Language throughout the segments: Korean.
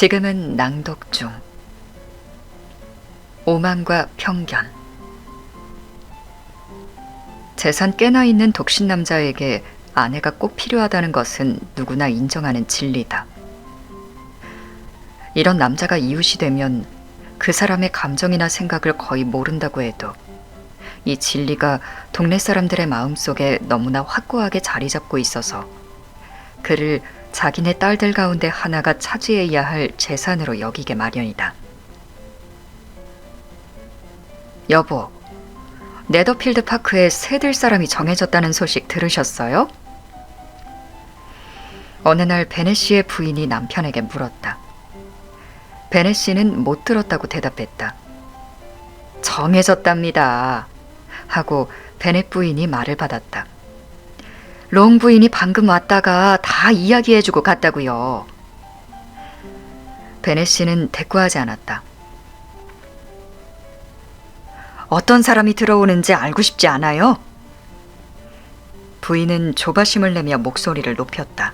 지금은 낭독 중. 오만과 편견. 재산 꽤나 있는 독신 남자에게 아내가 꼭 필요하다는 것은 누구나 인정하는 진리다. 이런 남자가 이웃이 되면 그 사람의 감정이나 생각을 거의 모른다고 해도 이 진리가 동네 사람들의 마음속에 너무나 확고하게 자리 잡고 있어서 그를 자기네 딸들 가운데 하나가 차지해야 할 재산으로 여기게 마련이다. 여보, 네더필드 파크에 새들 사람이 정해졌다는 소식 들으셨어요? 어느 날 베넷 씨의 부인이 남편에게 물었다. 베넷 씨는 못 들었다고 대답했다. 정해졌답니다. 하고 베넷 부인이 말을 받았다. 롱 부인이 방금 왔다가 다 이야기해주고 갔다고요. 베넷 씨는 대꾸하지 않았다. 어떤 사람이 들어오는지 알고 싶지 않아요? 부인은 조바심을 내며 목소리를 높였다.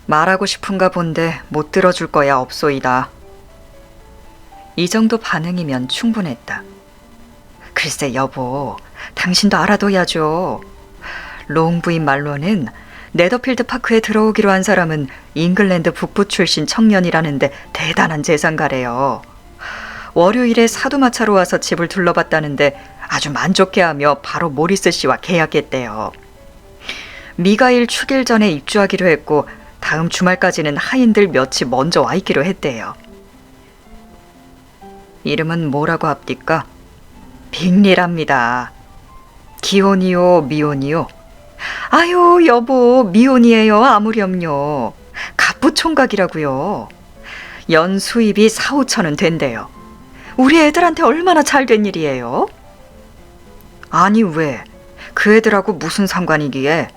말하고 싶은가 본데 못 들어줄 거야 없소이다. 이 정도 반응이면 충분했다. 글쎄 여보, 당신도 알아둬야죠. 롱 부인 말로는 네더필드 파크에 들어오기로 한 사람은 잉글랜드 북부 출신 청년이라는데 대단한 재산가래요. 월요일에 사두마차로 와서 집을 둘러봤다는데 아주 만족해하며 바로 모리스 씨와 계약했대요. 미가일 축일 전에 입주하기로 했고 다음 주말까지는 하인들 몇이 먼저 와 있기로 했대요. 이름은 뭐라고 합니까? 빅리랍니다. 기혼이요, 미혼이요? 아유, 여보, 미혼이에요. 아무렴요. 갑부총각이라고요. 연 수입이 4, 5천은 된대요. 우리 애들한테 얼마나 잘된 일이에요? 아니 왜? 그 애들하고 무슨 상관이기에?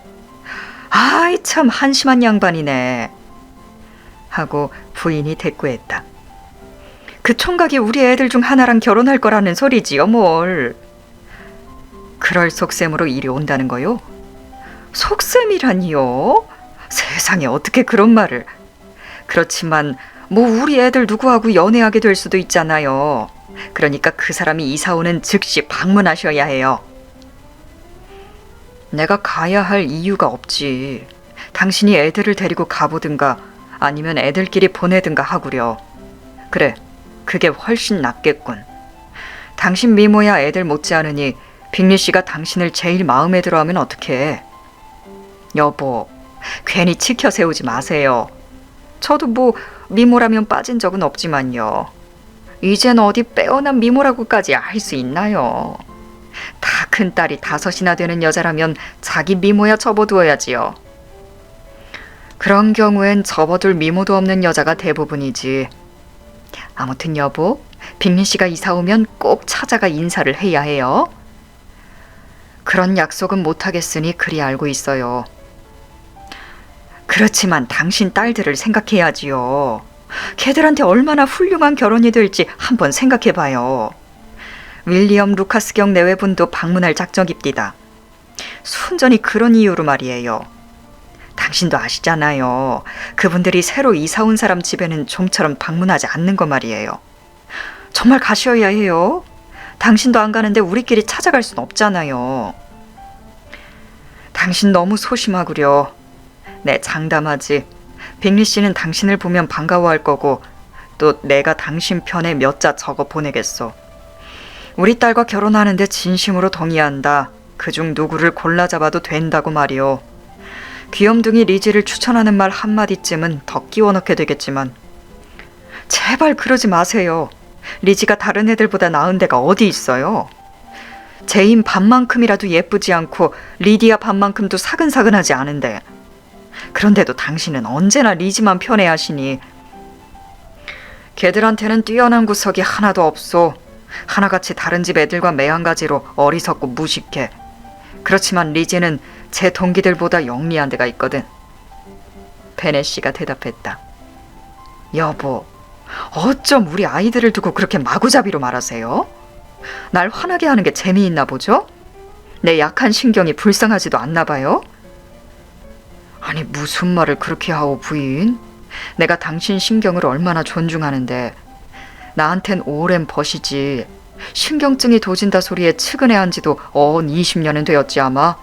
아이 참 한심한 양반이네. 하고 부인이 대꾸했다. 그 총각이 우리 애들 중 하나랑 결혼할 거라는 소리지요 뭘. 그럴 속셈으로 이리 온다는 거요? 속셈이라니요? 세상에 어떻게 그런 말을. 그렇지만 뭐 우리 애들 누구하고 연애하게 될 수도 있잖아요. 그러니까 그 사람이 이사 오는 즉시 방문하셔야 해요. 내가 가야 할 이유가 없지. 당신이 애들을 데리고 가보든가 아니면 애들끼리 보내든가 하구려. 그래, 그게 훨씬 낫겠군. 당신 미모야 애들 못지않으니 빅리 씨가 당신을 제일 마음에 들어하면 어떡해. 여보, 괜히 치켜 세우지 마세요. 저도 뭐 미모라면 빠진 적은 없지만요. 이젠 어디 빼어난 미모라고까지 할 수 있나요? 다 큰딸이 5이나 되는 여자라면 자기 미모야 접어두어야지요. 그런 경우엔 접어둘 미모도 없는 여자가 대부분이지. 아무튼 여보, 빅리 씨가 이사 오면 꼭 찾아가 인사를 해야 해요. 그런 약속은 못하겠으니 그리 알고 있어요. 그렇지만 당신 딸들을 생각해야지요. 걔들한테 얼마나 훌륭한 결혼이 될지 한번 생각해봐요. 윌리엄 루카스경 내외분도 방문할 작정입니다. 순전히 그런 이유로 말이에요. 당신도 아시잖아요. 그분들이 새로 이사 온 사람 집에는 좀처럼 방문하지 않는 거 말이에요. 정말 가셔야 해요. 당신도 안 가는데 우리끼리 찾아갈 순 없잖아요. 당신 너무 소심하구려. 네, 장담하지. 빅리 씨는 당신을 보면 반가워할 거고 또 내가 당신 편에 몇 자 적어 보내겠소. 우리 딸과 결혼하는데 진심으로 동의한다. 그중 누구를 골라 잡아도 된다고 말이오. 귀염둥이 리지를 추천하는 말 한마디쯤은 더 끼워 넣게 되겠지만 제발 그러지 마세요. 리지가 다른 애들보다 나은 데가 어디 있어요. 제인 반만큼이라도 예쁘지 않고 리디아 반만큼도 사근사근하지 않은데 그런데도 당신은 언제나 리지만 편애하시니. 걔들한테는 뛰어난 구석이 하나도 없소. 하나같이 다른 집 애들과 매한가지로 어리석고 무식해. 그렇지만 리지는 제 동기들보다 영리한 데가 있거든. 베넷 씨가 대답했다. 여보, 어쩜 우리 아이들을 두고 그렇게 마구잡이로 말하세요? 날 화나게 하는 게 재미있나 보죠? 내 약한 신경이 불쌍하지도 않나 봐요? 아니 무슨 말을 그렇게 하오 부인? 내가 당신 신경을 얼마나 존중하는데 나한텐 오랜 벗이지. 신경증이 도진다 소리에 측은해한 지도 20년은 되었지 아마.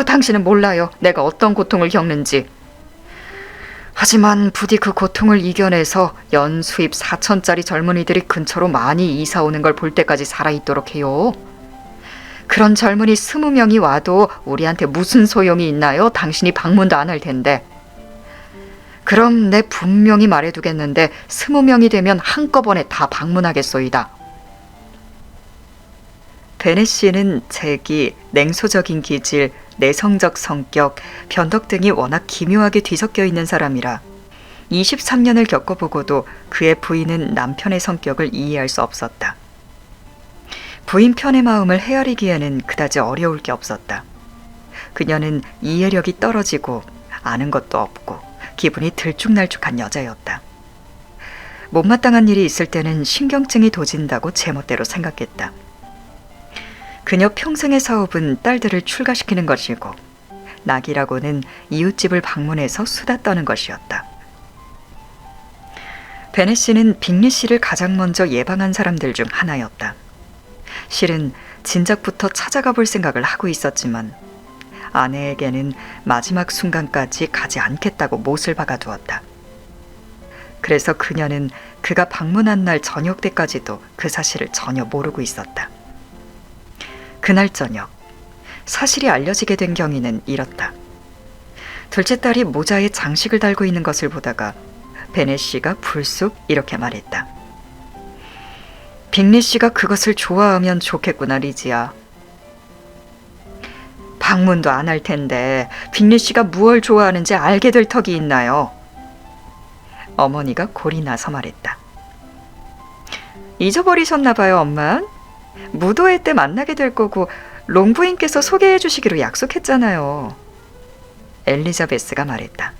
당신은 몰라요. 내가 어떤 고통을 겪는지. 하지만 부디 그 고통을 이겨내서 연수입 4천짜리 젊은이들이 근처로 많이 이사 오는 걸 볼 때까지 살아있도록 해요. 그런 젊은이 20명이 와도 우리한테 무슨 소용이 있나요? 당신이 방문도 안 할 텐데. 그럼 내 분명히 말해두겠는데 20명이 되면 한꺼번에 다 방문하겠소이다. 베넷 씨는 재기, 냉소적인 기질, 내성적 성격, 변덕 등이 워낙 기묘하게 뒤섞여 있는 사람이라 23년을 겪어보고도 그의 부인은 남편의 성격을 이해할 수 없었다. 부인 편의 마음을 헤아리기에는 그다지 어려울 게 없었다. 그녀는 이해력이 떨어지고 아는 것도 없고 기분이 들쭉날쭉한 여자였다. 못마땅한 일이 있을 때는 신경증이 도진다고 제멋대로 생각했다. 그녀 평생의 사업은 딸들을 출가시키는 것이고 낙이라고는 이웃집을 방문해서 수다 떠는 것이었다. 베넷 씨는 빅리 씨를 가장 먼저 예방한 사람들 중 하나였다. 실은 진작부터 찾아가 볼 생각을 하고 있었지만 아내에게는 마지막 순간까지 가지 않겠다고 못을 박아두었다. 그래서 그녀는 그가 방문한 날 저녁 때까지도 그 사실을 전혀 모르고 있었다. 그날 저녁, 사실이 알려지게 된 경위는 이렇다. 둘째 딸이 모자에 장식을 달고 있는 것을 보다가 베넷 씨가 불쑥 이렇게 말했다. 빅리 씨가 그것을 좋아하면 좋겠구나, 리지야. 방문도 안 할 텐데 빅리 씨가 무얼 좋아하는지 알게 될 턱이 있나요? 어머니가 골이 나서 말했다. 잊어버리셨나 봐요, 엄마. 무도회 때 만나게 될 거고 롱부인께서 소개해 주시기로 약속했잖아요. 엘리자베스가 말했다.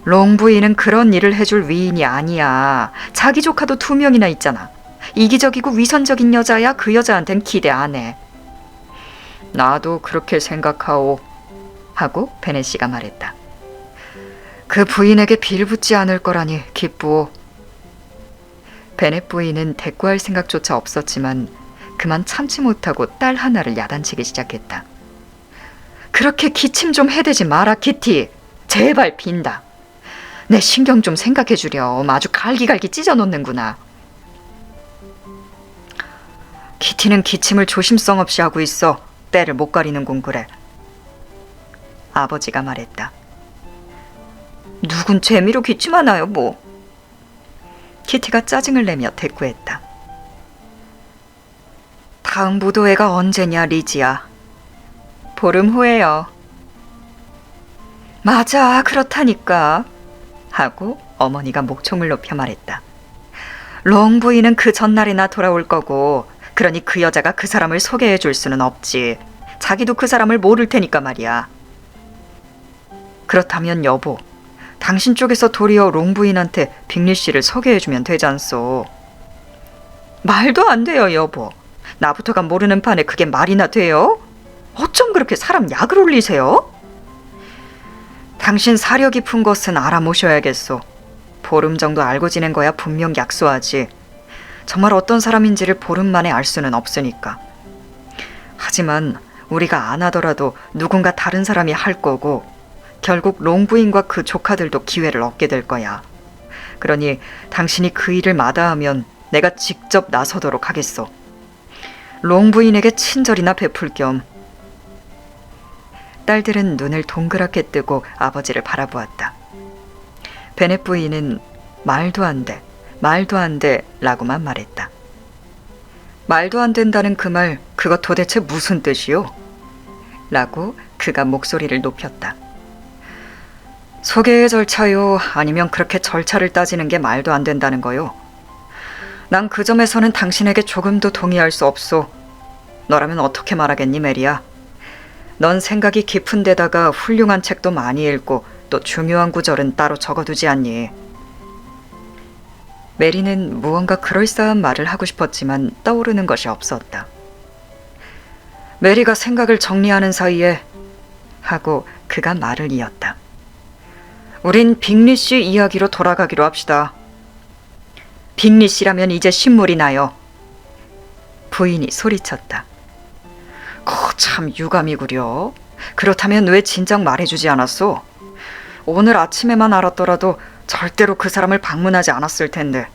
롱부인은 그런 일을 해줄 위인이 아니야. 자기 조카도 2명이나 있잖아. 이기적이고 위선적인 여자야. 그 여자한텐 기대 안 해. 나도 그렇게 생각하오. 하고 베넷 씨가 말했다. 그 부인에게 빌붙지 않을 거라니 기쁘오. 베넷 부인은 대꾸할 생각조차 없었지만 그만 참지 못하고 딸 하나를 야단치기 시작했다. 그렇게 기침 좀 해대지 마라, 키티. 제발 빈다. 내 신경 좀 생각해 주렴. 아주 갈기갈기 찢어놓는구나. 키티는 기침을 조심성 없이 하고 있어. 때를 못 가리는군 그래. 아버지가 말했다. 누군 재미로 기침하나요 뭐. 키티가 짜증을 내며 대꾸했다. 다음 무도회가 언제냐, 리지야. 보름 후에요. 맞아, 그렇다니까. 하고 어머니가 목청을 높여 말했다. 롱 부인은 그 전날이나 돌아올 거고, 그러니 그 여자가 그 사람을 소개해 줄 수는 없지. 자기도 그 사람을 모를 테니까 말이야. 그렇다면 여보, 당신 쪽에서 도리어 롱 부인한테 빅리 씨를 소개해주면 되잖소. 말도 안 돼요, 여보. 나부터가 모르는 판에 그게 말이나 돼요? 어쩜 그렇게 사람 약을 올리세요? 당신 사려 깊은 것은 알아모셔야겠소. 보름 정도 알고 지낸 거야 분명 약소하지. 정말 어떤 사람인지를 보름 만에 알 수는 없으니까. 하지만 우리가 안 하더라도 누군가 다른 사람이 할 거고 결국 롱부인과 그 조카들도 기회를 얻게 될 거야. 그러니 당신이 그 일을 마다하면 내가 직접 나서도록 하겠소. 롱부인에게 친절이나 베풀 겸. 딸들은 눈을 동그랗게 뜨고 아버지를 바라보았다. 베넷 부인은 말도 안 돼, 말도 안 돼 라고만 말했다. 말도 안 된다는 그 말, 그거 도대체 무슨 뜻이요? 라고 그가 목소리를 높였다. 소개의 절차요, 아니면 그렇게 절차를 따지는 게 말도 안 된다는 거요? 난 그 점에서는 당신에게 조금도 동의할 수 없소. 너라면 어떻게 말하겠니, 메리야? 넌 생각이 깊은 데다가 훌륭한 책도 많이 읽고 또 중요한 구절은 따로 적어두지 않니? 메리는 무언가 그럴싸한 말을 하고 싶었지만 떠오르는 것이 없었다. 메리가 생각을 정리하는 사이에 하고 그가 말을 이었다. 우린 빅리 씨 이야기로 돌아가기로 합시다. 빅리 씨라면 이제 신물이 나요. 부인이 소리쳤다. 참 유감이구려. 그렇다면 왜 진작 말해주지 않았소? 오늘 아침에만 알았더라도 절대로 그 사람을 방문하지 않았을 텐데.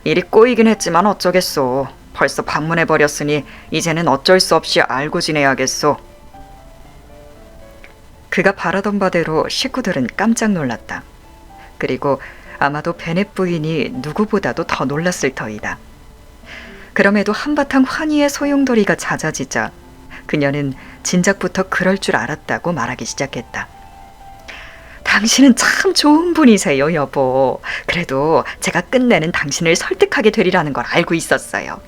일이 꼬이긴 했지만 어쩌겠소. 벌써 방문해버렸으니 이제는 어쩔 수 없이 알고 지내야겠소. 그가 바라던 바대로 식구들은 깜짝 놀랐다. 그리고 아마도 베넷 부인이 누구보다도 더 놀랐을 터이다. 그럼에도 한바탕 환희의 소용돌이가 잦아지자 그녀는 진작부터 그럴 줄 알았다고 말하기 시작했다. 당신은 참 좋은 분이세요, 여보. 그래도 제가 끝내는 당신을 설득하게 되리라는 걸 알고 있었어요.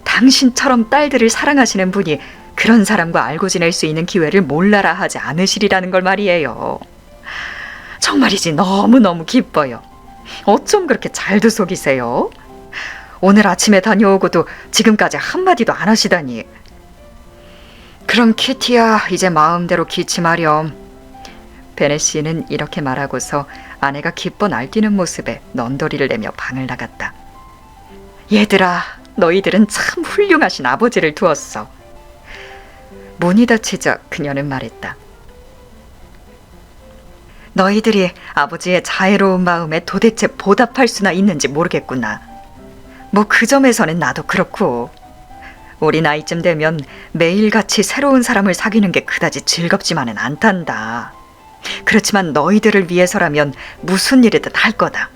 당신처럼 딸들을 사랑하시는 분이 그런 사람과 알고 지낼 수 있는 기회를 몰라라 하지 않으시리라는 걸 말이에요. 정말이지 너무너무 기뻐요. 어쩜 그렇게 잘도 속이세요? 오늘 아침에 다녀오고도 지금까지 한마디도 안 하시다니. 그럼 키티야, 이제 마음대로 기침하렴. 베넷 씨는 이렇게 말하고서 아내가 기뻐 날뛰는 모습에 넌더리를 내며 방을 나갔다. 얘들아, 너희들은 참 훌륭하신 아버지를 두었어. 문이 닫히자 그녀는 말했다. 너희들이 아버지의 자애로운 마음에 도대체 보답할 수나 있는지 모르겠구나. 뭐 그 점에서는 나도 그렇고. 우리 나이쯤 되면 매일같이 새로운 사람을 사귀는 게 그다지 즐겁지만은 않단다. 그렇지만 너희들을 위해서라면 무슨 일이든 할 거다.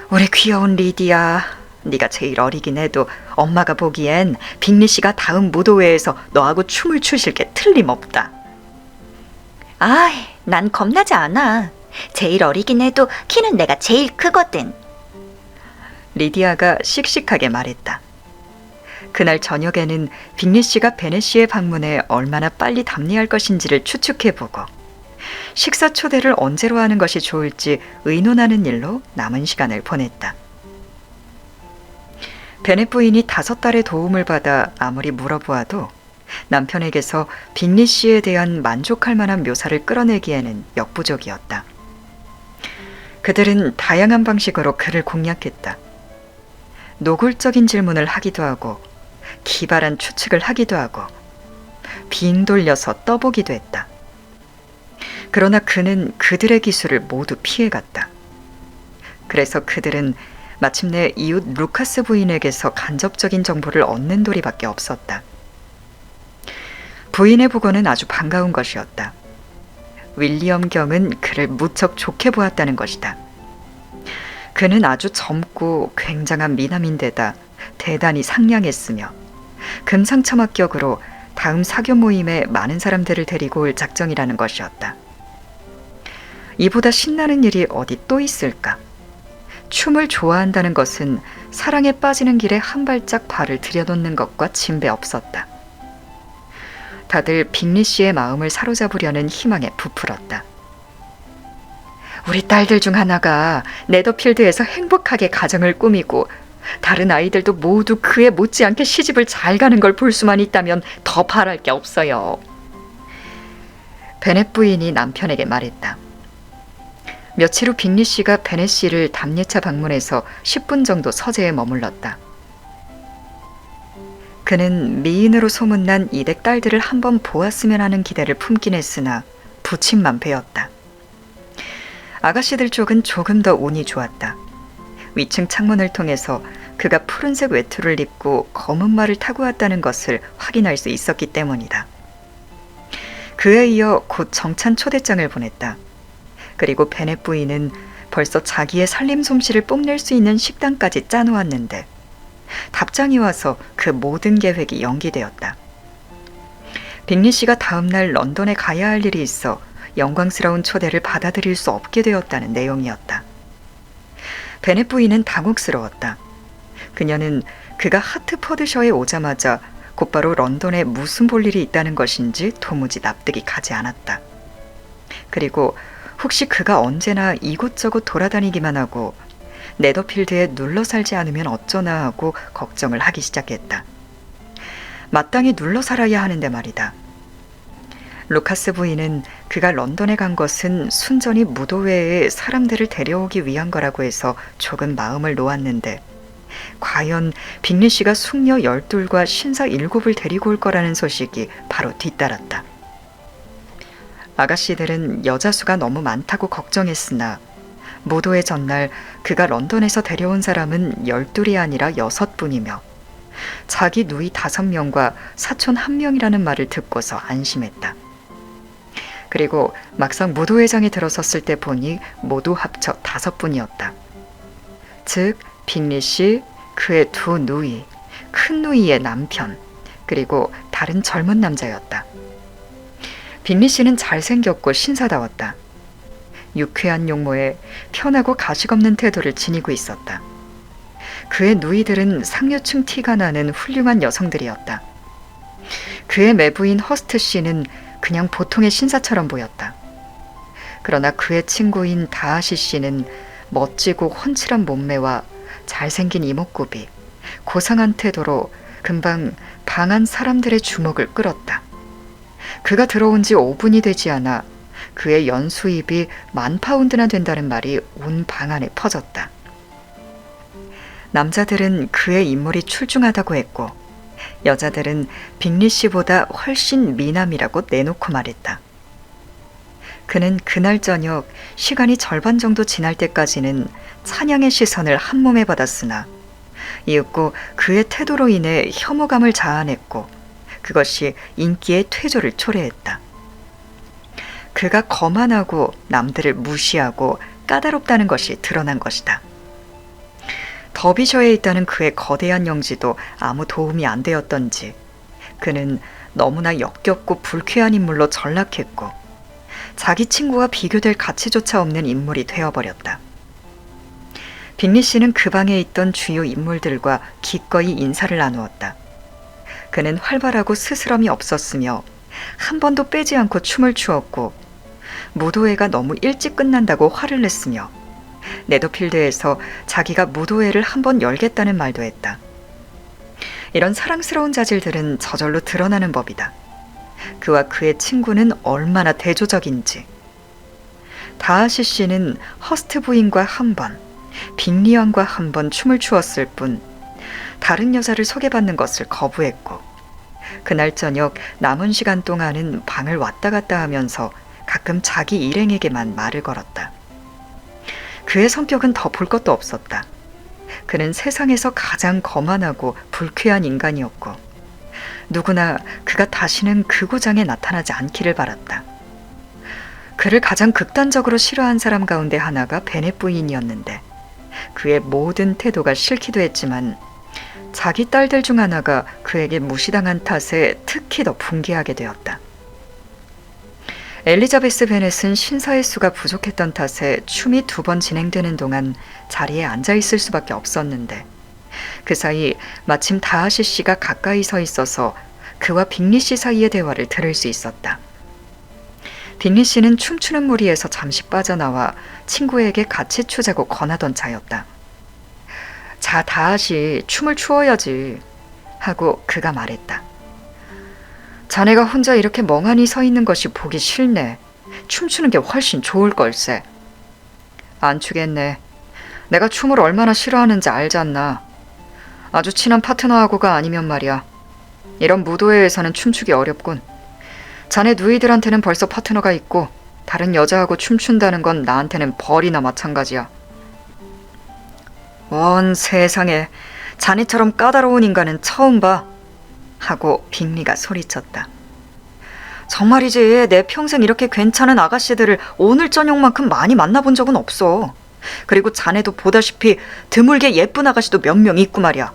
우리 귀여운 리디야, 네가 제일 어리긴 해도 엄마가 보기엔 빅리 씨가 다음 무도회에서 너하고 춤을 추실 게 틀림없다. 아이, 난 겁나지 않아. 제일 어리긴 해도 키는 내가 제일 크거든. 리디아가 씩씩하게 말했다. 그날 저녁에는 빅리 씨가 베넷 씨의 방문에 얼마나 빨리 답례할 것인지를 추측해보고 식사 초대를 언제로 하는 것이 좋을지 의논하는 일로 남은 시간을 보냈다. 베넷 부인이 5달의 도움을 받아 아무리 물어보아도 남편에게서 빅리 씨에 대한 만족할 만한 묘사를 끌어내기에는 역부족이었다. 그들은 다양한 방식으로 그를 공략했다. 노골적인 질문을 하기도 하고 기발한 추측을 하기도 하고 빙 돌려서 떠보기도 했다. 그러나 그는 그들의 기술을 모두 피해갔다. 그래서 그들은 마침내 이웃 루카스 부인에게서 간접적인 정보를 얻는 도리밖에 없었다. 부인의 보고는 아주 반가운 것이었다. 윌리엄 경은 그를 무척 좋게 보았다는 것이다. 그는 아주 젊고 굉장한 미남인데다 대단히 상냥했으며 금상첨화격으로 다음 사교 모임에 많은 사람들을 데리고 올 작정이라는 것이었다. 이보다 신나는 일이 어디 또 있을까? 춤을 좋아한다는 것은 사랑에 빠지는 길에 한 발짝 발을 들여놓는 것과 진배 없었다. 다들 빅리 씨의 마음을 사로잡으려는 희망에 부풀었다. 우리 딸들 중 하나가 네더필드에서 행복하게 가정을 꾸미고 다른 아이들도 모두 그에 못지않게 시집을 잘 가는 걸 볼 수만 있다면 더 바랄 게 없어요. 베넷 부인이 남편에게 말했다. 며칠 후 빅리 씨가 베넷 씨를 답례차 방문해서 10분 정도 서재에 머물렀다. 그는 미인으로 소문난 이댁 딸들을 한번 보았으면 하는 기대를 품긴 했으나 부침만 베었다. 아가씨들 쪽은 조금 더 운이 좋았다. 위층 창문을 통해서 그가 푸른색 외투를 입고 검은 말을 타고 왔다는 것을 확인할 수 있었기 때문이다. 그에 이어 곧 정찬 초대장을 보냈다. 그리고 베넷 부인은 벌써 자기의 살림 솜씨를 뽐낼 수 있는 식당까지 짜놓았는데 답장이 와서 그 모든 계획이 연기되었다. 빅리 씨가 다음 날 런던에 가야 할 일이 있어 영광스러운 초대를 받아들일 수 없게 되었다는 내용이었다. 베넷 부인은 당혹스러웠다. 그녀는 그가 하트포드셔에 오자마자 곧바로 런던에 무슨 볼 일이 있다는 것인지 도무지 납득이 가지 않았다. 그리고 혹시 그가 언제나 이곳저곳 돌아다니기만 하고 네더필드에 눌러 살지 않으면 어쩌나 하고 걱정을 하기 시작했다. 마땅히 눌러 살아야 하는데 말이다. 루카스 부인은 그가 런던에 간 것은 순전히 무도회에 사람들을 데려오기 위한 거라고 해서 조금 마음을 놓았는데 과연 빅리 씨가 숙녀 12과 신사 7을 데리고 올 거라는 소식이 바로 뒤따랐다. 아가씨들은 여자 수가 너무 많다고 걱정했으나 무도회 전날 그가 런던에서 데려온 사람은 12이 아니라 6분이며 자기 누이 5명과 사촌 1명이라는 말을 듣고서 안심했다. 그리고 막상 무도회장에 들어섰을 때 보니 모두 합쳐 5분이었다. 즉 빅리 씨, 그의 2 누이, 큰 누이의 남편, 그리고 다른 젊은 남자였다. 빅리 씨는 잘생겼고 신사다웠다. 유쾌한 용모에 편하고 가식 없는 태도를 지니고 있었다. 그의 누이들은 상류층 티가 나는 훌륭한 여성들이었다. 그의 매부인 허스트 씨는 그냥 보통의 신사처럼 보였다. 그러나 그의 친구인 다하시 씨는 멋지고 훤칠한 몸매와 잘생긴 이목구비, 고상한 태도로 금방 방한 사람들의 주목을 끌었다. 그가 들어온 지 5분이 되지 않아 그의 연수입이 10,000파운드나 된다는 말이 온 방안에 퍼졌다. 남자들은 그의 인물이 출중하다고 했고 여자들은 빅리 씨보다 훨씬 미남이라고 내놓고 말했다. 그는 그날 저녁 시간이 절반 정도 지날 때까지는 찬양의 시선을 한 몸에 받았으나 이윽고 그의 태도로 인해 혐오감을 자아냈고 그것이 인기의 퇴조를 초래했다. 그가 거만하고 남들을 무시하고 까다롭다는 것이 드러난 것이다. 더비셔에 있다는 그의 거대한 영지도 아무 도움이 안 되었던지 그는 너무나 역겹고 불쾌한 인물로 전락했고 자기 친구와 비교될 가치조차 없는 인물이 되어버렸다. 빅리 씨는 그 방에 있던 주요 인물들과 기꺼이 인사를 나누었다. 그는 활발하고 스스럼이 없었으며 한 번도 빼지 않고 춤을 추었고 무도회가 너무 일찍 끝난다고 화를 냈으며 네더필드에서 자기가 무도회를 한번 열겠다는 말도 했다. 이런 사랑스러운 자질들은 저절로 드러나는 법이다. 그와 그의 친구는 얼마나 대조적인지. 다하시 씨는 허스트 부인과 한 번, 빅리 왕과 한 번 춤을 추었을 뿐 다른 여자를 소개받는 것을 거부했고 그날 저녁 남은 시간 동안은 방을 왔다 갔다 하면서 가끔 자기 일행에게만 말을 걸었다. 그의 성격은 더 볼 것도 없었다. 그는 세상에서 가장 거만하고 불쾌한 인간이었고 누구나 그가 다시는 그 고장에 나타나지 않기를 바랐다. 그를 가장 극단적으로 싫어한 사람 가운데 하나가 베넷 부인이었는데 그의 모든 태도가 싫기도 했지만 자기 딸들 중 하나가 그에게 무시당한 탓에 특히 더 분개하게 되었다. 엘리자베스 베넷은 신사의 수가 부족했던 탓에 춤이 2번 진행되는 동안 자리에 앉아있을 수밖에 없었는데 그 사이 마침 다하시 씨가 가까이 서 있어서 그와 빅리 씨 사이의 대화를 들을 수 있었다. 빅리 씨는 춤추는 무리에서 잠시 빠져나와 친구에게 같이 추자고 권하던 자였다. 자, 다하시 춤을 추어야지 하고 그가 말했다. 자네가 혼자 이렇게 멍하니 서 있는 것이 보기 싫네. 춤추는 게 훨씬 좋을 걸세. 안 추겠네. 내가 춤을 얼마나 싫어하는지 알지 않나. 아주 친한 파트너하고가 아니면 말이야. 이런 무도회에서는 춤추기 어렵군. 자네 누이들한테는 벌써 파트너가 있고 다른 여자하고 춤춘다는 건 나한테는 벌이나 마찬가지야. 원 세상에 자네처럼 까다로운 인간은 처음 봐. 하고 빅리가 소리쳤다. 정말이지 내 평생 이렇게 괜찮은 아가씨들을 오늘 저녁만큼 많이 만나본 적은 없어. 그리고 자네도 보다시피 드물게 예쁜 아가씨도 몇 명 있고 말이야.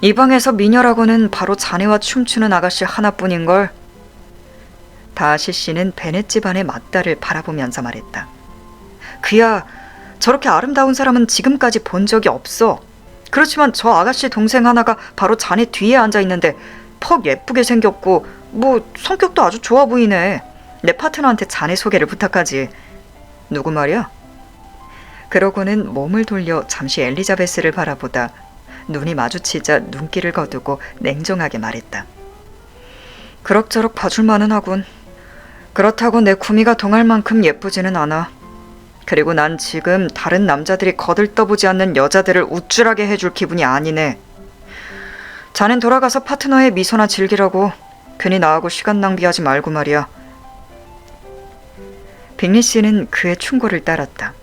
이 방에서 미녀라고는 바로 자네와 춤추는 아가씨 하나뿐인걸. 다하시 씨는 베넷 집안의 맏딸을 바라보면서 말했다. 그야 저렇게 아름다운 사람은 지금까지 본 적이 없어. 그렇지만 저 아가씨 동생 하나가 바로 자네 뒤에 앉아있는데 퍽 예쁘게 생겼고 뭐 성격도 아주 좋아 보이네. 내 파트너한테 자네 소개를 부탁하지. 누구 말이야? 그러고는 몸을 돌려 잠시 엘리자베스를 바라보다 눈이 마주치자 눈길을 거두고 냉정하게 말했다. 그럭저럭 봐줄만은 하군. 그렇다고 내 구미가 동할 만큼 예쁘지는 않아. 그리고 난 지금 다른 남자들이 거들떠보지 않는 여자들을 우쭐하게 해줄 기분이 아니네. 자넨 돌아가서 파트너의 미소나 즐기라고. 괜히 나하고 시간 낭비하지 말고 말이야. 빅리 씨는 그의 충고를 따랐다.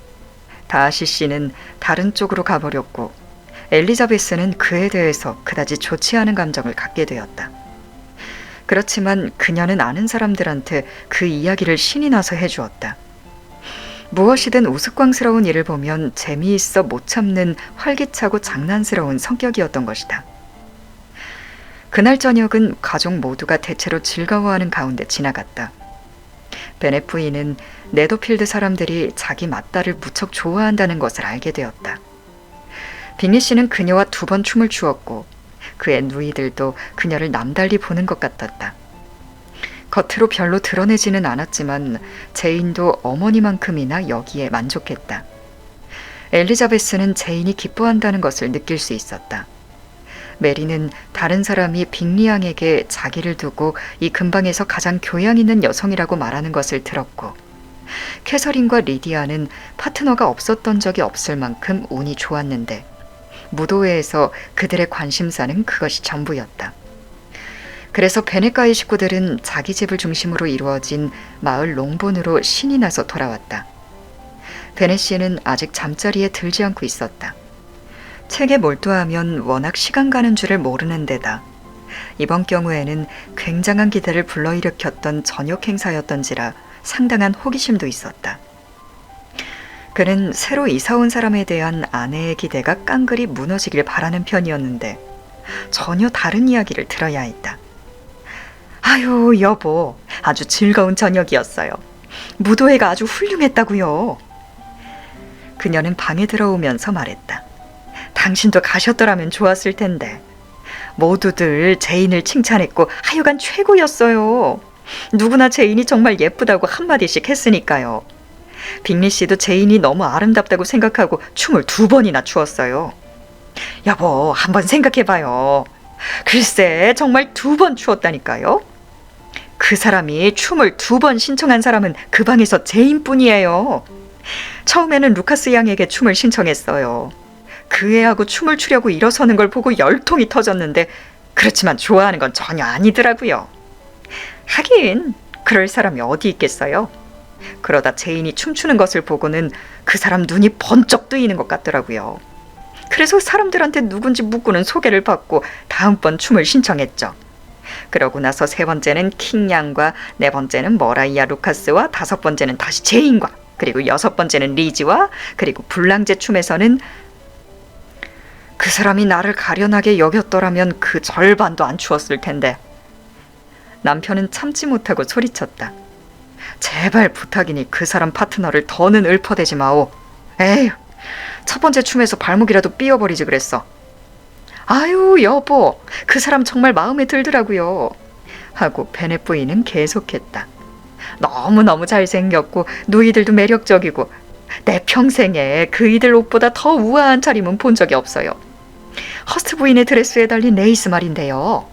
다하시 씨는 다른 쪽으로 가버렸고 엘리자베스는 그에 대해서 그다지 좋지 않은 감정을 갖게 되었다. 그렇지만 그녀는 아는 사람들한테 그 이야기를 신이 나서 해주었다. 무엇이든 우스꽝스러운 일을 보면 재미있어 못 참는 활기차고 장난스러운 성격이었던 것이다. 그날 저녁은 가족 모두가 대체로 즐거워하는 가운데 지나갔다. 베넷 부인은 네더필드 사람들이 자기 맏딸을 무척 좋아한다는 것을 알게 되었다. 빅리 씨는 그녀와 2번 춤을 추었고 그의 누이들도 그녀를 남달리 보는 것 같았다. 겉으로 별로 드러내지는 않았지만 제인도 어머니만큼이나 여기에 만족했다. 엘리자베스는 제인이 기뻐한다는 것을 느낄 수 있었다. 메리는 다른 사람이 빅리 양에게 자기를 두고 이 근방에서 가장 교양 있는 여성이라고 말하는 것을 들었고 캐서린과 리디아는 파트너가 없었던 적이 없을 만큼 운이 좋았는데 무도회에서 그들의 관심사는 그것이 전부였다. 그래서 베네가의 식구들은 자기 집을 중심으로 이루어진 마을 롱본으로 신이 나서 돌아왔다. 베네 씨는 아직 잠자리에 들지 않고 있었다. 책에 몰두하면 워낙 시간 가는 줄을 모르는 데다 이번 경우에는 굉장한 기대를 불러일으켰던 저녁 행사였던지라 상당한 호기심도 있었다. 그는 새로 이사온 사람에 대한 아내의 기대가 깡그리 무너지길 바라는 편이었는데 전혀 다른 이야기를 들어야 했다. 아유, 여보, 아주 즐거운 저녁이었어요. 무도회가 아주 훌륭했다고요. 그녀는 방에 들어오면서 말했다. 당신도 가셨더라면 좋았을 텐데. 모두들 제인을 칭찬했고 하여간 최고였어요. 누구나 제인이 정말 예쁘다고 한마디씩 했으니까요. 빅리 씨도 제인이 너무 아름답다고 생각하고 춤을 2번이나 추었어요. 여보, 한번 생각해봐요. 글쎄, 정말 2번 추었다니까요. 그 사람이 춤을 2번 신청한 사람은 그 방에서 제인뿐이에요. 처음에는 루카스 양에게 춤을 신청했어요. 그 애하고 춤을 추려고 일어서는 걸 보고 열통이 터졌는데 그렇지만 좋아하는 건 전혀 아니더라고요. 하긴 그럴 사람이 어디 있겠어요. 그러다 제인이 춤추는 것을 보고는 그 사람 눈이 번쩍 뜨이는 것 같더라고요. 그래서 사람들한테 누군지 묻고는 소개를 받고 다음번 춤을 신청했죠. 그러고 나서 3번째는 킹양과 4번째는 머라이아 루카스와 5번째는 다시 제인과 그리고 6번째는 리지와 그리고 불랑제 춤에서는 그 사람이 나를 가련하게 여겼더라면 그 절반도 안 추었을 텐데. 남편은 참지 못하고 소리쳤다. 제발 부탁이니 그 사람 파트너를 더는 읊어대지 마오. 에휴, 1번째 춤에서 발목이라도 삐어버리지 그랬어. 아유, 여보, 그 사람 정말 마음에 들더라고요. 하고 베넷 부인은 계속했다. 너무너무 잘생겼고 누이들도 매력적이고 내 평생에 그이들 옷보다 더 우아한 차림은 본 적이 없어요. 허스트 부인의 드레스에 달린 레이스 말인데요.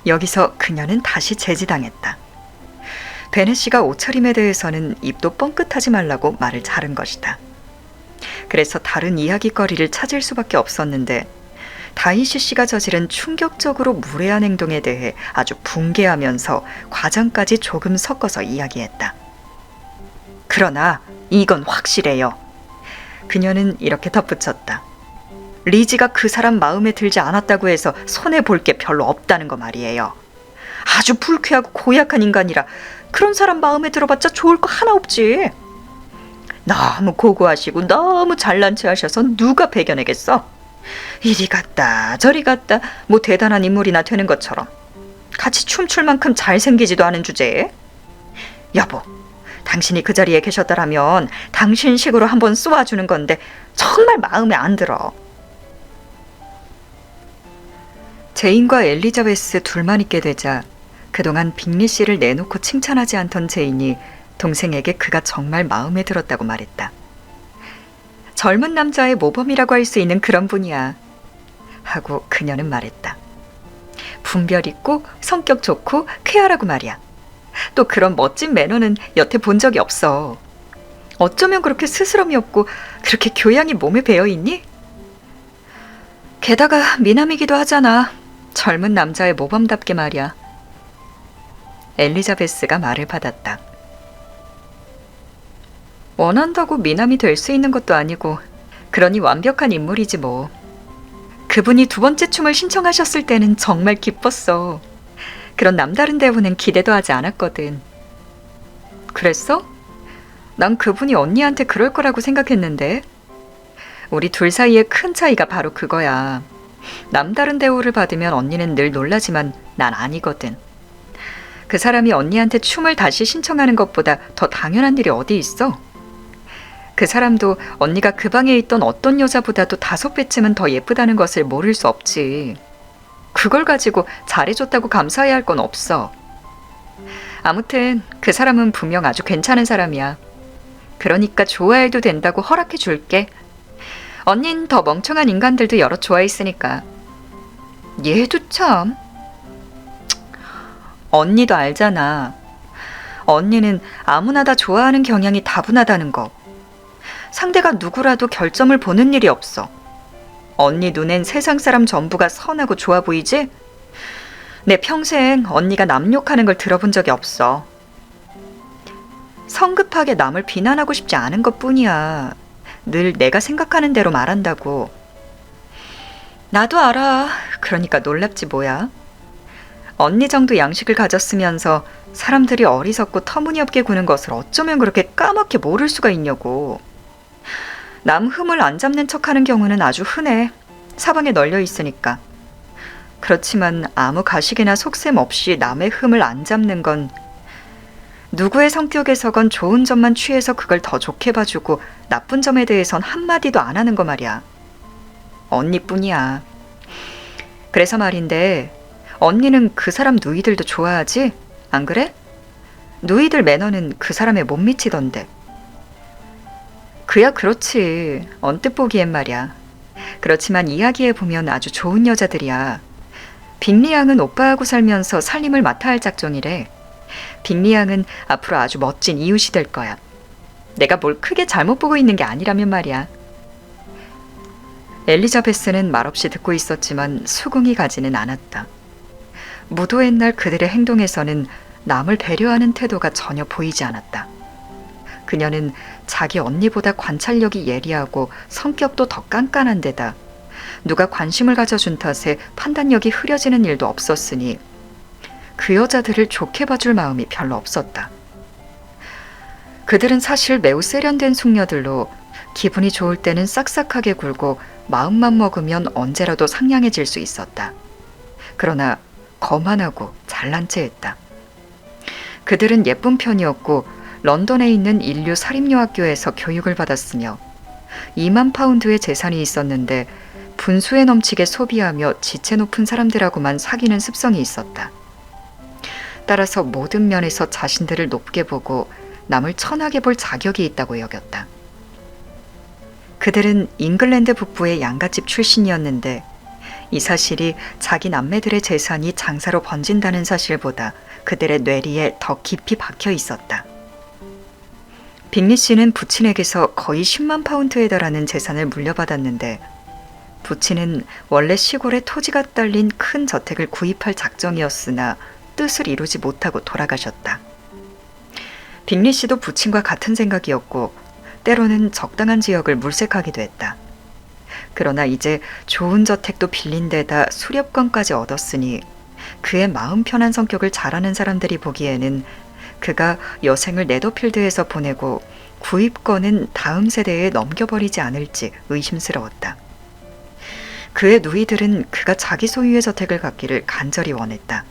여기서 그녀는 다시 제지당했다. 베넷 씨가 옷차림에 대해서는 입도 뻥끗하지 말라고 말을 자른 것이다. 그래서 다른 이야기거리를 찾을 수밖에 없었는데 다이시 씨가 저지른 충격적으로 무례한 행동에 대해 아주 붕괴하면서 과장까지 조금 섞어서 이야기했다. 그러나 이건 확실해요. 그녀는 이렇게 덧붙였다. 리지가 그 사람 마음에 들지 않았다고 해서 손해볼 게 별로 없다는 거 말이에요. 아주 불쾌하고 고약한 인간이라 그런 사람 마음에 들어봤자 좋을 거 하나 없지. 너무 고고하시고 너무 잘난 체 하셔서 누가 배겨내겠어? 이리 갔다 저리 갔다 뭐 대단한 인물이나 되는 것처럼 같이 춤출 만큼 잘생기지도 않은 주제에. 여보, 당신이 그 자리에 계셨더라면 당신 식으로 한번 쏘아주는 건데 정말 마음에 안 들어. 제인과 엘리자베스 둘만 있게 되자 그동안 빅리 씨를 내놓고 칭찬하지 않던 제인이 동생에게 그가 정말 마음에 들었다고 말했다. 젊은 남자의 모범이라고 할 수 있는 그런 분이야. 하고 그녀는 말했다. 분별 있고 성격 좋고 쾌활하고 말이야. 또 그런 멋진 매너는 여태 본 적이 없어. 어쩌면 그렇게 스스럼이 없고 그렇게 교양이 몸에 배어있니? 게다가 미남이기도 하잖아. 젊은 남자의 모범답게 말이야. 엘리자베스가 말을 받았다. 원한다고 미남이 될 수 있는 것도 아니고 그러니 완벽한 인물이지 뭐. 그분이 두 번째 춤을 신청하셨을 때는 정말 기뻤어. 그런 남다른 대우는 기대도 하지 않았거든. 그랬어? 난 그분이 언니한테 그럴 거라고 생각했는데. 우리 둘 사이의 큰 차이가 바로 그거야. 남다른 대우를 받으면 언니는 늘 놀라지만 난 아니거든. 그 사람이 언니한테 춤을 다시 신청하는 것보다 더 당연한 일이 어디 있어? 그 사람도 언니가 그 방에 있던 어떤 여자보다도 5배쯤은 더 예쁘다는 것을 모를 수 없지. 그걸 가지고 잘해줬다고 감사해야 할 건 없어. 아무튼 그 사람은 분명 아주 괜찮은 사람이야. 그러니까 좋아해도 된다고 허락해 줄게. 언닌 더 멍청한 인간들도 여러 좋아했으니까. 얘도 참. 언니도 알잖아. 언니는 아무나 다 좋아하는 경향이 다분하다는 거. 상대가 누구라도 결점을 보는 일이 없어. 언니 눈엔 세상 사람 전부가 선하고 좋아 보이지? 내 평생 언니가 남 욕하는 걸 들어본 적이 없어. 성급하게 남을 비난하고 싶지 않은 것뿐이야. 늘 내가 생각하는 대로 말한다고. 나도 알아. 그러니까 놀랍지 뭐야. 언니 정도 양식을 가졌으면서 사람들이 어리석고 터무니없게 구는 것을 어쩌면 그렇게 까맣게 모를 수가 있냐고. 남 흠을 안 잡는 척하는 경우는 아주 흔해. 사방에 널려 있으니까. 그렇지만 아무 가식이나 속셈 없이 남의 흠을 안 잡는 건 누구의 성격에서건 좋은 점만 취해서 그걸 더 좋게 봐주고 나쁜 점에 대해선 한마디도 안 하는 거 말이야. 언니뿐이야. 그래서 말인데 언니는 그 사람 누이들도 좋아하지? 안 그래? 누이들 매너는 그 사람에 못 미치던데. 그야 그렇지. 언뜻 보기엔 말이야. 그렇지만 이야기해보면 아주 좋은 여자들이야. 빅리 양은 오빠하고 살면서 살림을 맡아야 할 작정이래. 빅리 양은 앞으로 아주 멋진 이웃이 될 거야. 내가 뭘 크게 잘못 보고 있는 게 아니라면 말이야. 엘리자베스는 말없이 듣고 있었지만 수긍이 가지는 않았다. 무도의 날 그들의 행동에서는 남을 배려하는 태도가 전혀 보이지 않았다. 그녀는 자기 언니보다 관찰력이 예리하고 성격도 더 깐깐한 데다 누가 관심을 가져준 탓에 판단력이 흐려지는 일도 없었으니 그 여자들을 좋게 봐줄 마음이 별로 없었다. 그들은 사실 매우 세련된 숙녀들로 기분이 좋을 때는 싹싹하게 굴고 마음만 먹으면 언제라도 상냥해질 수 있었다. 그러나 거만하고 잘난 체했다. 그들은 예쁜 편이었고 런던에 있는 인류 사립여학교에서 교육을 받았으며 2만 파운드의 재산이 있었는데 분수에 넘치게 소비하며 지체 높은 사람들하고만 사귀는 습성이 있었다. 따라서 모든 면에서 자신들을 높게 보고 남을 천하게 볼 자격이 있다고 여겼다. 그들은 잉글랜드 북부의 양갓집 출신이었는데 이 사실이 자기 남매들의 재산이 장사로 번진다는 사실보다 그들의 뇌리에 더 깊이 박혀 있었다. 빅리 씨는 부친에게서 거의 10만 파운드에 달하는 재산을 물려받았는데 부친은 원래 시골에 토지가 딸린 큰 저택을 구입할 작정이었으나 뜻을 이루지 못하고 돌아가셨다. 빅리 씨도 부친과 같은 생각이었고 때로는 적당한 지역을 물색하기도 했다. 그러나 이제 좋은 저택도 빌린 데다 수렵권까지 얻었으니 그의 마음 편한 성격을 잘 아는 사람들이 보기에는 그가 여생을 네더필드에서 보내고 구입권은 다음 세대에 넘겨버리지 않을지 의심스러웠다. 그의 누이들은 그가 자기 소유의 저택을 갖기를 간절히 원했다.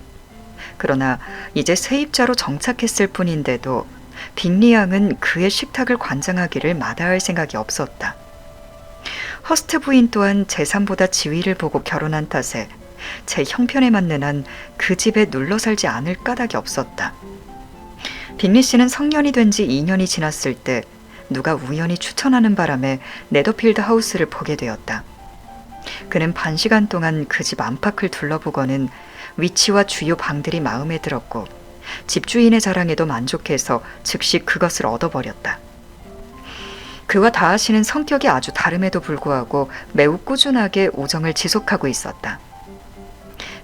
그러나 이제 세입자로 정착했을 뿐인데도 빅리 양은 그의 식탁을 관장하기를 마다할 생각이 없었다. 허스트 부인 또한 재산보다 지위를 보고 결혼한 탓에 제 형편에 맞는 한 그 집에 눌러 살지 않을 까닭이 없었다. 빅리 씨는 성년이 된 지 2년이 지났을 때 누가 우연히 추천하는 바람에 네더필드 하우스를 보게 되었다. 그는 반 시간 동안 그 집 안팎을 둘러보고는 위치와 주요 방들이 마음에 들었고 집주인의 자랑에도 만족해서 즉시 그것을 얻어버렸다. 그와 다하시는 성격이 아주 다름에도 불구하고 매우 꾸준하게 우정을 지속하고 있었다.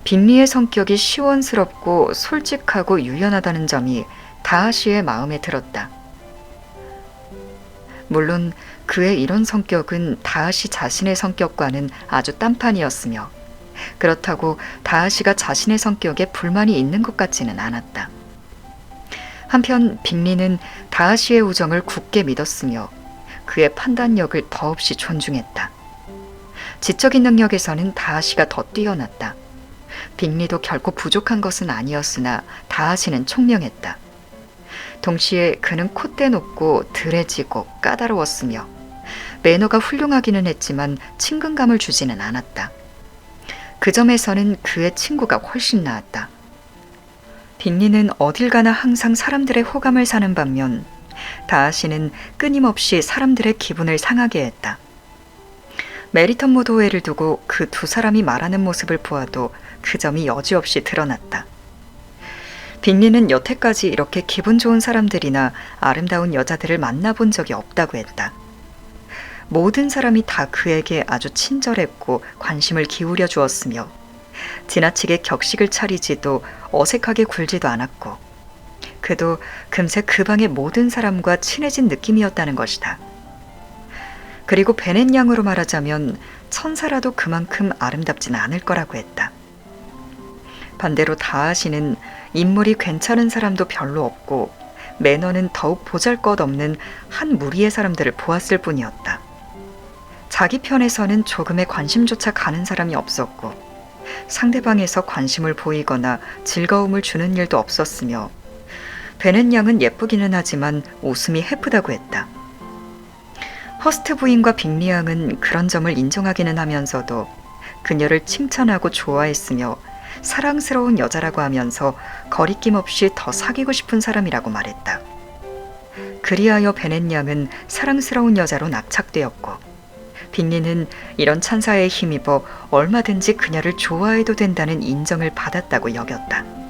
빅리의 성격이 시원스럽고 솔직하고 유연하다는 점이 다하시의 마음에 들었다. 물론 그의 이런 성격은 다하시 자신의 성격과는 아주 딴판이었으며 그렇다고 다하시가 자신의 성격에 불만이 있는 것 같지는 않았다. 한편 빅리는 다하시의 우정을 굳게 믿었으며 그의 판단력을 더없이 존중했다. 지적인 능력에서는 다하시가 더 뛰어났다. 빅리도 결코 부족한 것은 아니었으나 다하시는 총명했다. 동시에 그는 콧대 높고 드레지고 까다로웠으며 매너가 훌륭하기는 했지만 친근감을 주지는 않았다. 그 점에서는 그의 친구가 훨씬 나았다. 빅리는 어딜 가나 항상 사람들의 호감을 사는 반면 다하시는 끊임없이 사람들의 기분을 상하게 했다. 메리턴 무도회를 두고 그 두 사람이 말하는 모습을 보아도 그 점이 여지없이 드러났다. 빅리는 여태까지 이렇게 기분 좋은 사람들이나 아름다운 여자들을 만나본 적이 없다고 했다. 모든 사람이 다 그에게 아주 친절했고 관심을 기울여 주었으며 지나치게 격식을 차리지도 어색하게 굴지도 않았고 그도 금세 그 방의 모든 사람과 친해진 느낌이었다는 것이다. 그리고 베넷 양으로 말하자면 천사라도 그만큼 아름답진 않을 거라고 했다. 반대로 다하시는 인물이 괜찮은 사람도 별로 없고 매너는 더욱 보잘것없는 한 무리의 사람들을 보았을 뿐이었다. 자기 편에서는 조금의 관심조차 가는 사람이 없었고 상대방에서 관심을 보이거나 즐거움을 주는 일도 없었으며 베넷 양은 예쁘기는 하지만 웃음이 해프다고 했다. 허스트 부인과 빅리 양은 그런 점을 인정하기는 하면서도 그녀를 칭찬하고 좋아했으며 사랑스러운 여자라고 하면서 거리낌 없이 더 사귀고 싶은 사람이라고 말했다. 그리하여 베넷 양은 사랑스러운 여자로 낙착되었고 빅리는 이런 찬사에 힘입어 얼마든지 그녀를 좋아해도 된다는 인정을 받았다고 여겼다.